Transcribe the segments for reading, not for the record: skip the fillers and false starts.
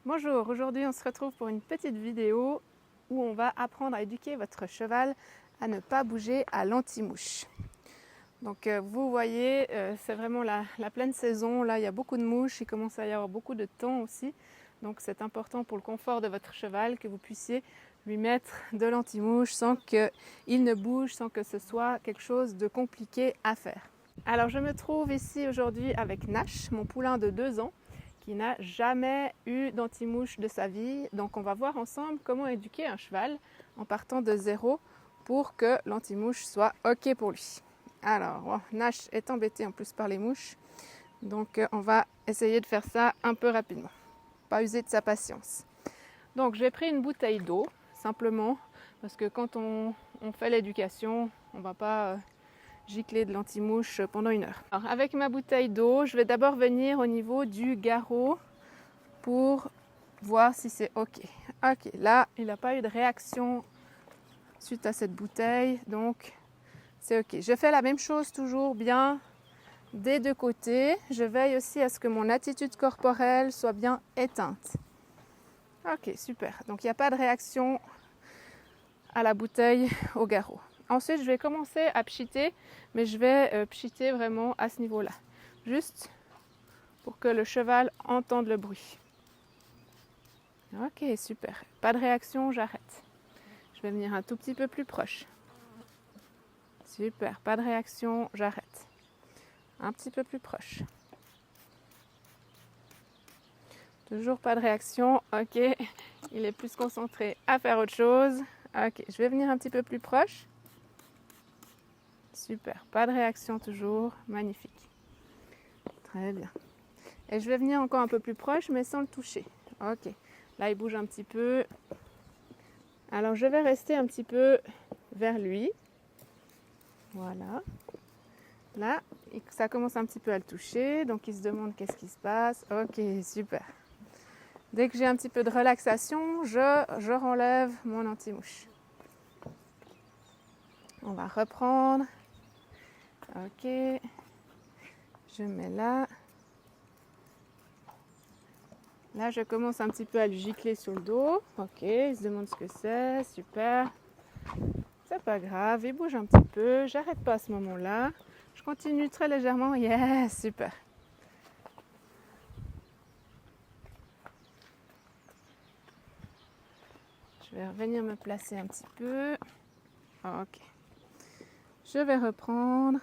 Bonjour, aujourd'hui on se retrouve pour une petite vidéo où on va apprendre à éduquer votre cheval à ne pas bouger à l'anti-mouche. Donc vous voyez, c'est vraiment la pleine saison, là il y a beaucoup de mouches, il commence à y avoir beaucoup de temps aussi. Donc c'est important pour le confort de votre cheval que vous puissiez lui mettre de l'anti-mouche sans qu'il ne bouge, sans que ce soit quelque chose de compliqué à faire. Alors je me trouve ici aujourd'hui avec Nash, mon poulain de 2 ans, qui n'a jamais eu d'anti-mouche de sa vie. Donc on va voir ensemble comment éduquer un cheval en partant de zéro pour que l'anti-mouche soit OK pour lui. Alors, Nash est embêté en plus par les mouches, donc on va essayer de faire ça un peu rapidement, pas user de sa patience. Donc j'ai pris une bouteille d'eau, simplement, parce que quand on fait l'éducation, on ne va pas gicler de l'anti-mouche pendant 1 heure. Alors, avec ma bouteille d'eau, je vais d'abord venir au niveau du garrot pour voir si c'est OK. OK, là, il n'a pas eu de réaction suite à cette bouteille, donc c'est OK. Je fais la même chose toujours bien des deux côtés. Je veille aussi à ce que mon attitude corporelle soit bien éteinte. OK, super. Donc il n'y a pas de réaction à la bouteille au garrot. Ensuite, je vais commencer à pchiter, mais je vais pchiter vraiment à ce niveau-là. Juste pour que le cheval entende le bruit. Ok, super. Pas de réaction, j'arrête. Je vais venir un tout petit peu plus proche. Super, pas de réaction, j'arrête. Un petit peu plus proche. Toujours pas de réaction, ok. Il est plus concentré à faire autre chose. Ok, je vais venir un petit peu plus proche. Super, pas de réaction toujours, magnifique. Très bien. Et je vais venir encore un peu plus proche, mais sans le toucher. Ok, là il bouge un petit peu. Alors je vais rester un petit peu vers lui. Voilà. Là, ça commence un petit peu à le toucher, donc il se demande qu'est-ce qui se passe. Ok, super. Dès que j'ai un petit peu de relaxation, je renlève mon anti-mouche. On va reprendre. Ok. Je mets là. Là, je commence un petit peu à lui gicler sur le dos. Ok, il se demande ce que c'est. Super. C'est pas grave, il bouge un petit peu. J'arrête pas à ce moment-là. Je continue très légèrement. Yes, super. Je vais revenir me placer un petit peu. Ok. Je vais reprendre.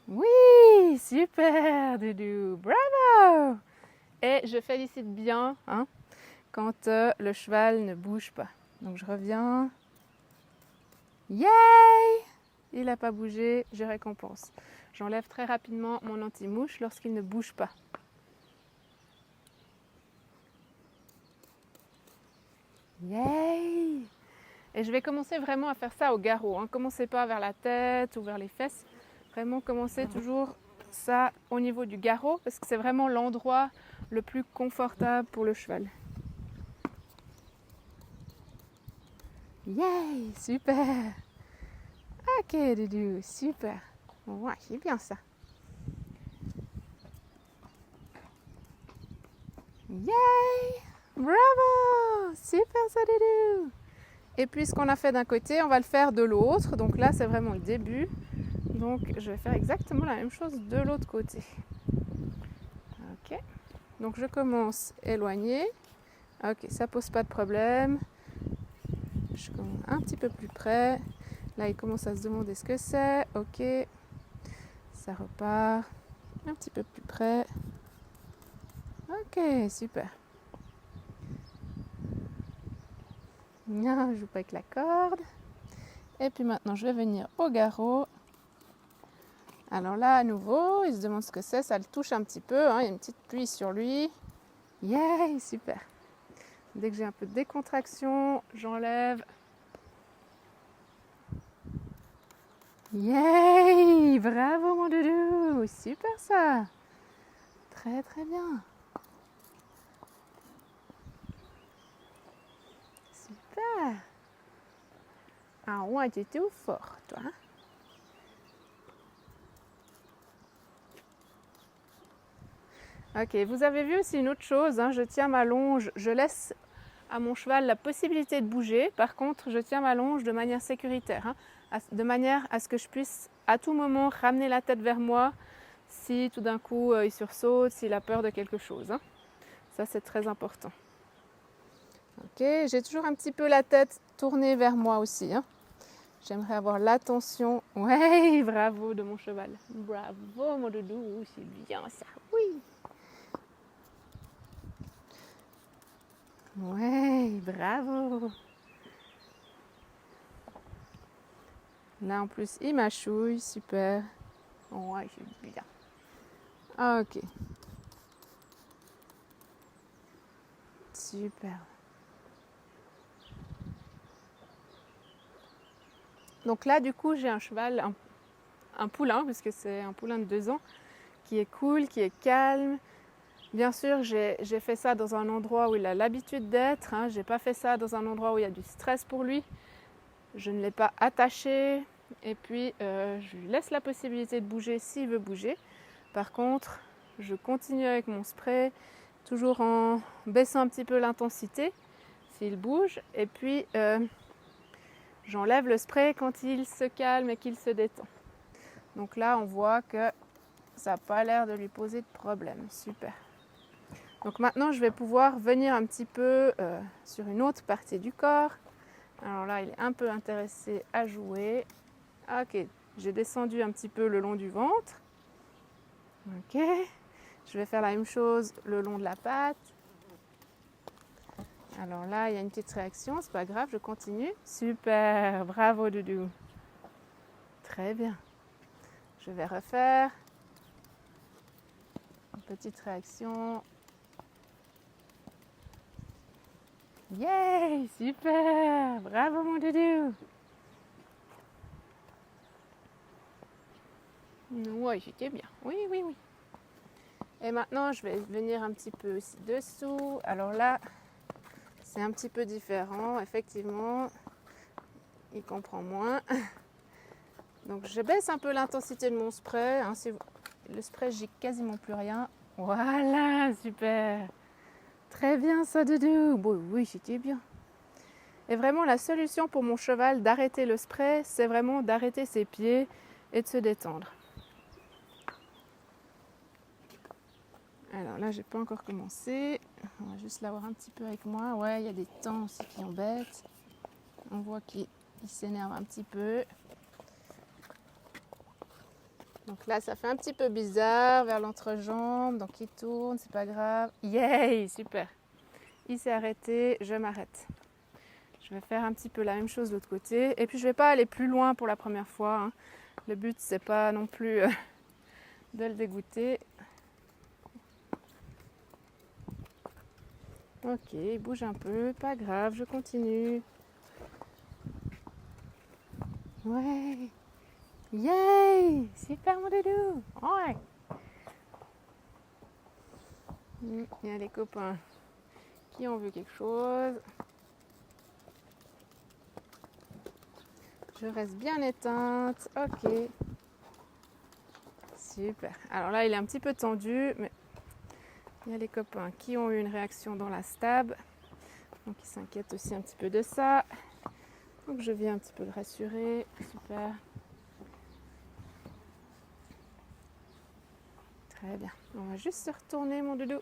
Oui, super, Doudou, bravo! Et je félicite bien quand le cheval ne bouge pas. Donc je reviens. Yay! Il n'a pas bougé, je récompense. J'enlève très rapidement mon anti-mouche lorsqu'il ne bouge pas. Yay! Et je vais commencer vraiment à faire ça au garrot. Commencez pas vers la tête ou vers les fesses. Vraiment commencez toujours ça au niveau du garrot parce que c'est vraiment l'endroit le plus confortable pour le cheval. Yay! Super! Ok, Doudou, super. Ouais, c'est bien ça. Yay! Bravo! Super ça, Doudou! Et puis ce qu'on a fait d'un côté, on va le faire de l'autre. Donc là, c'est vraiment le début. Donc je vais faire exactement la même chose de l'autre côté. Ok. Donc je commence éloigné. Ok, ça pose pas de problème. Je commence un petit peu plus près. Là, il commence à se demander ce que c'est. Ok. Ça repart. Un petit peu plus près. Ok, super. Je joue pas avec la corde. Et puis maintenant, je vais venir au garrot. Alors là, à nouveau, il se demande ce que c'est. Ça le touche un petit peu. Il y a une petite pluie sur lui. Yay, super. Dès que j'ai un peu de décontraction, j'enlève. Yay, bravo mon doudou. Super ça. Très très bien. Super. Ah ouais, tu étais au fort, toi. Ok, vous avez vu aussi une autre chose, hein, je tiens ma longe, je laisse à mon cheval la possibilité de bouger. Par contre, je tiens ma longe de manière sécuritaire, hein, de manière à ce que je puisse à tout moment ramener la tête vers moi si tout d'un coup il sursaute, s'il a peur de quelque chose. Hein. Ça, c'est très important. Ok, j'ai toujours un petit peu la tête tournée vers moi aussi. Hein. J'aimerais avoir l'attention. Ouais, bravo de mon cheval. Bravo mon doudou, c'est bien ça. Oui. Ouais, bravo. Là en plus, il mâchouille, super. Ouais, c'est bien. Ok. Super. Donc là, du coup, j'ai un cheval, un poulain, puisque c'est un poulain de 2 ans, qui est cool, qui est calme. Bien sûr, j'ai fait ça dans un endroit où il a l'habitude d'être. Hein. Je n'ai pas fait ça dans un endroit où il y a du stress pour lui. Je ne l'ai pas attaché. Et puis, je lui laisse la possibilité de bouger s'il veut bouger. Par contre, je continue avec mon spray, toujours en baissant un petit peu l'intensité s'il bouge. Et puis, j'enlève le spray quand il se calme et qu'il se détend. Donc là, on voit que ça n'a pas l'air de lui poser de problème. Super. Donc maintenant, je vais pouvoir venir un petit peu sur une autre partie du corps. Alors là, il est un peu intéressé à jouer. Ok, j'ai descendu un petit peu le long du ventre. Ok, je vais faire la même chose le long de la patte. Alors là, il y a une petite réaction, c'est pas grave, je continue. Super, bravo Doudou. Très bien. Je vais refaire. Une petite réaction. Yay, super, bravo mon Doudou. Oui, j'étais bien. Oui, oui, oui. Et maintenant, je vais venir un petit peu aussi dessous. Alors là, c'est un petit peu différent. Effectivement, il comprend moins. Donc, je baisse un peu l'intensité de mon spray. Hein. Le spray, j'ai quasiment plus rien. Voilà, super. Très bien ça, Doudou. Bon, oui, j'étais bien. Et vraiment, la solution pour mon cheval d'arrêter le spray, c'est vraiment d'arrêter ses pieds et de se détendre. Alors là, j'ai pas encore commencé. On va juste l'avoir un petit peu avec moi. Ouais, il y a des temps aussi qui embêtent. On voit qu'il s'énerve un petit peu. Donc là, ça fait un petit peu bizarre vers l'entrejambe. Donc il tourne, c'est pas grave. Yay, super. Il s'est arrêté, je m'arrête. Je vais faire un petit peu la même chose de l'autre côté. Et puis je vais pas aller plus loin pour la première fois. Hein. Le but, c'est pas non plus de le dégoûter. Ok, il bouge un peu, pas grave, je continue. Ouais. Yay! Super mon doudou! Ouais! Il y a les copains qui ont vu quelque chose. Je reste bien éteinte. Ok. Super. Alors là, il est un petit peu tendu, mais il y a les copains qui ont eu une réaction dans la stab. Donc ils s'inquiètent aussi un petit peu de ça. Donc je viens un petit peu le rassurer. Super. Très bien. On va juste se retourner mon doudou.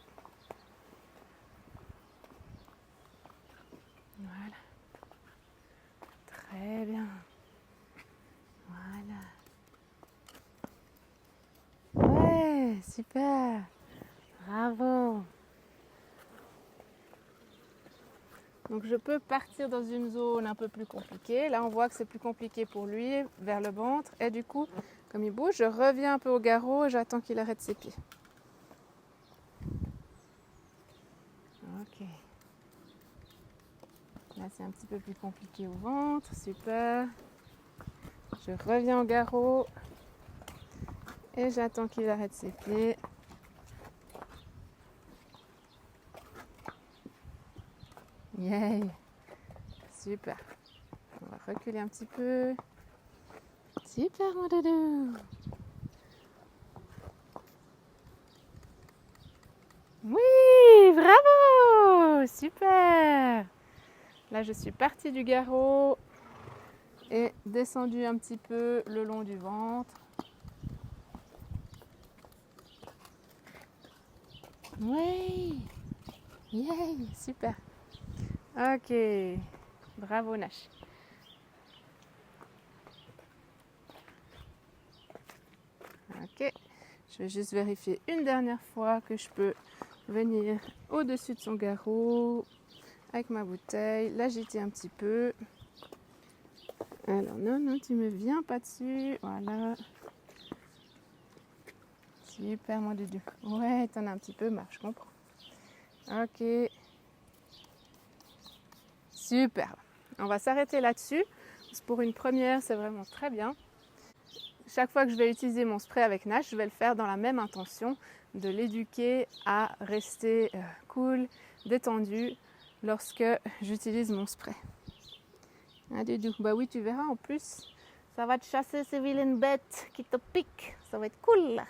Voilà. Très bien. Voilà. Ouais, super. Bravo. Donc je peux partir dans une zone un peu plus compliquée. Là, on voit que c'est plus compliqué pour lui, vers le ventre. Et du coup, comme il bouge, je reviens un peu au garrot et j'attends qu'il arrête ses pieds. Ok. Là, c'est un petit peu plus compliqué au ventre. Super. Je reviens au garrot et j'attends qu'il arrête ses pieds. Yay! Super. On va reculer un petit peu. Super, mon doudou! Oh, super! Là, je suis partie du garrot et descendue un petit peu le long du ventre. Oui! Yay! Super! Ok, bravo Nash. Ok, je vais juste vérifier une dernière fois que je peux venir au-dessus de son garrot avec ma bouteille, l'agiter un petit peu. Alors non, non, tu me viens pas dessus, voilà. Super mon doudou. Ouais, t'en as un petit peu marre, je comprends. Ok. Super. On va s'arrêter là-dessus. Pour une première, c'est vraiment très bien. Chaque fois que je vais utiliser mon spray avec Nash, je vais le faire dans la même intention de l'éduquer à rester cool, détendu lorsque j'utilise mon spray. Ah doudou, bah oui, tu verras en plus, ça va te chasser ces vilaines bêtes qui te piquent. Ça va être cool.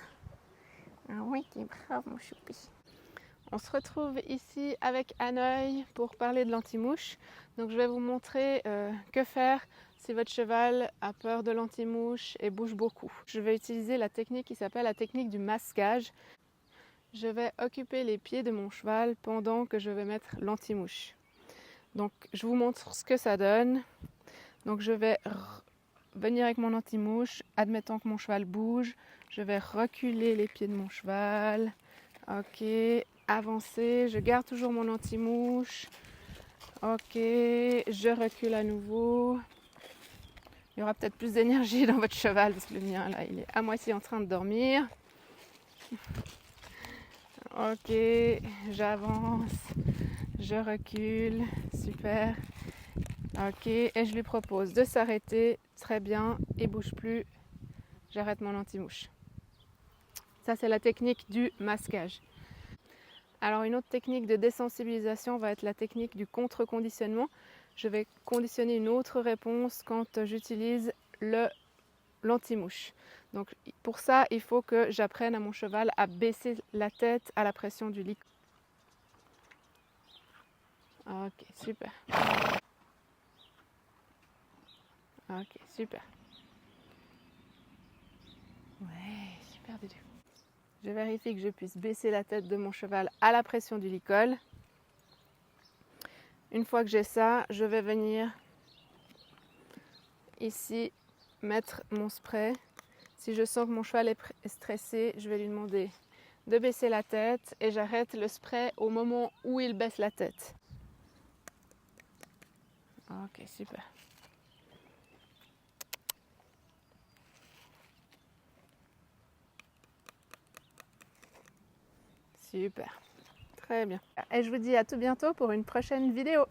Ah oui, t'es brave mon choupi. On se retrouve ici avec Hanoï pour parler de l'anti-mouche. Donc je vais vous montrer que faire si votre cheval a peur de l'anti-mouche et bouge beaucoup. Je vais utiliser la technique qui s'appelle la technique du masquage. Je vais occuper les pieds de mon cheval pendant que je vais mettre l'anti-mouche. Donc je vous montre ce que ça donne. Donc je vais venir avec mon anti-mouche, admettant que mon cheval bouge. Je vais reculer les pieds de mon cheval. Ok, avancer, je garde toujours mon anti-mouche. Ok, je recule à nouveau. Il y aura peut-être plus d'énergie dans votre cheval parce que le mien là, il est à moitié en train de dormir. Ok, j'avance, je recule, super. Ok, et je lui propose de s'arrêter, très bien, il bouge plus. J'arrête mon anti-mouche. Ça, c'est la technique du masquage. Alors une autre technique de désensibilisation va être la technique du contre-conditionnement. Je vais conditionner une autre réponse quand j'utilise l'anti-mouche. Donc pour ça, il faut que j'apprenne à mon cheval à baisser la tête à la pression du lit. Ok, super. Ok, super. Ouais, super Doudou. Je vérifie que je puisse baisser la tête de mon cheval à la pression du licol. Une fois que j'ai ça, je vais venir ici mettre mon spray. Si je sens que mon cheval est stressé, je vais lui demander de baisser la tête et j'arrête le spray au moment où il baisse la tête. Ok, super. Super. Très bien. Et je vous dis à tout bientôt pour une prochaine vidéo.